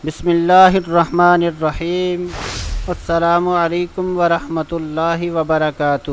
بسم اللہ الرحمن الرحیم۔ السلام علیکم ورحمۃ اللہ وبرکاتہ۔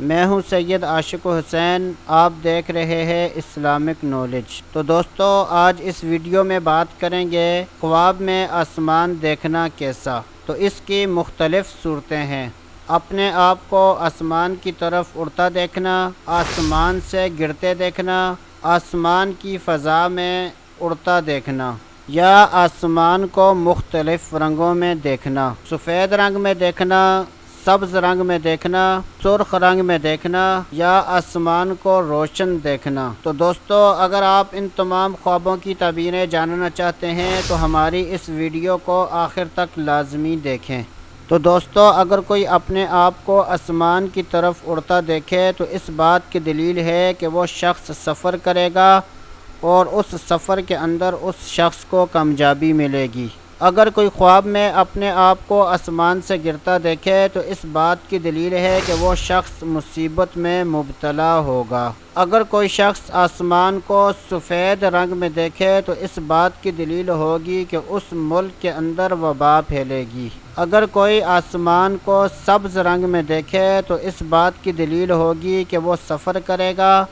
میں ہوں سید عاشق حسین، آپ دیکھ رہے ہیں اسلامک نالج۔ تو دوستو، آج اس ویڈیو میں بات کریں گے خواب میں آسمان دیکھنا کیسا۔ تو اس کی مختلف صورتیں ہیں۔ اپنے آپ کو آسمان کی طرف اڑتا دیکھنا، آسمان سے گرتے دیکھنا، آسمان کی فضا میں اڑتا دیکھنا، یا آسمان کو مختلف رنگوں میں دیکھنا، سفید رنگ میں دیکھنا، سبز رنگ میں دیکھنا، سرخ رنگ میں دیکھنا، یا آسمان کو روشن دیکھنا۔ تو دوستو، اگر آپ ان تمام خوابوں کی تعبیریں جاننا چاہتے ہیں تو ہماری اس ویڈیو کو آخر تک لازمی دیکھیں۔ تو دوستو، اگر کوئی اپنے آپ کو آسمان کی طرف اڑتا دیکھے تو اس بات کی دلیل ہے کہ وہ شخص سفر کرے گا اور اس سفر کے اندر اس شخص کو کامیابی ملے گی۔ اگر کوئی خواب میں اپنے آپ کو آسمان سے گرتا دیکھے تو اس بات کی دلیل ہے کہ وہ شخص مصیبت میں مبتلا ہوگا۔ اگر کوئی شخص آسمان کو سفید رنگ میں دیکھے تو اس بات کی دلیل ہوگی کہ اس ملک کے اندر وبا پھیلے گی۔ اگر کوئی آسمان کو سبز رنگ میں دیکھے تو اس بات کی دلیل ہوگی کہ وہ سفر کرے گا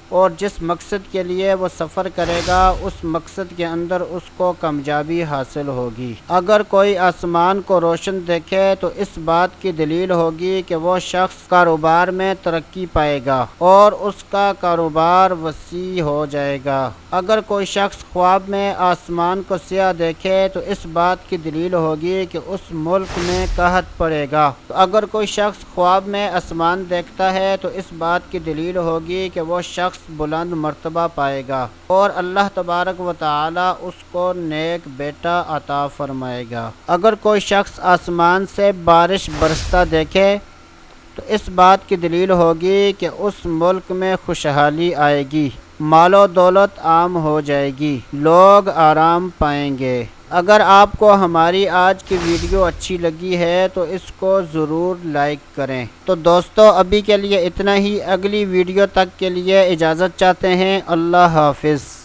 اور جس مقصد کے لیے وہ سفر کرے گا اس مقصد کے اندر اس کو کامیابی حاصل ہوگی۔ اگر کوئی آسمان کو روشن دیکھے تو اس بات کی دلیل ہوگی کہ وہ شخص کاروبار میں ترقی پائے گا اور اس کا کاروبار وسیع ہو جائے گا۔ اگر کوئی شخص خواب میں آسمان کو سیاہ دیکھے تو اس بات کی دلیل ہوگی کہ اس ملک میں قحط پڑے گا۔ اگر کوئی شخص خواب میں آسمان دیکھتا ہے تو اس بات کی دلیل ہوگی کہ وہ شخص بلند مرتبہ پائے گا اور اللہ تبارک و تعالی اس کو نیک بیٹا عطا فرمائے گا۔ اگر کوئی شخص آسمان سے بارش برستا دیکھے تو اس بات کی دلیل ہوگی کہ اس ملک میں خوشحالی آئے گی، مال و دولت عام ہو جائے گی، لوگ آرام پائیں گے۔ اگر آپ کو ہماری آج کی ویڈیو اچھی لگی ہے تو اس کو ضرور لائک کریں۔ تو دوستو، ابھی کے لیے اتنا ہی۔ اگلی ویڈیو تک کے لیے اجازت چاہتے ہیں۔ اللہ حافظ۔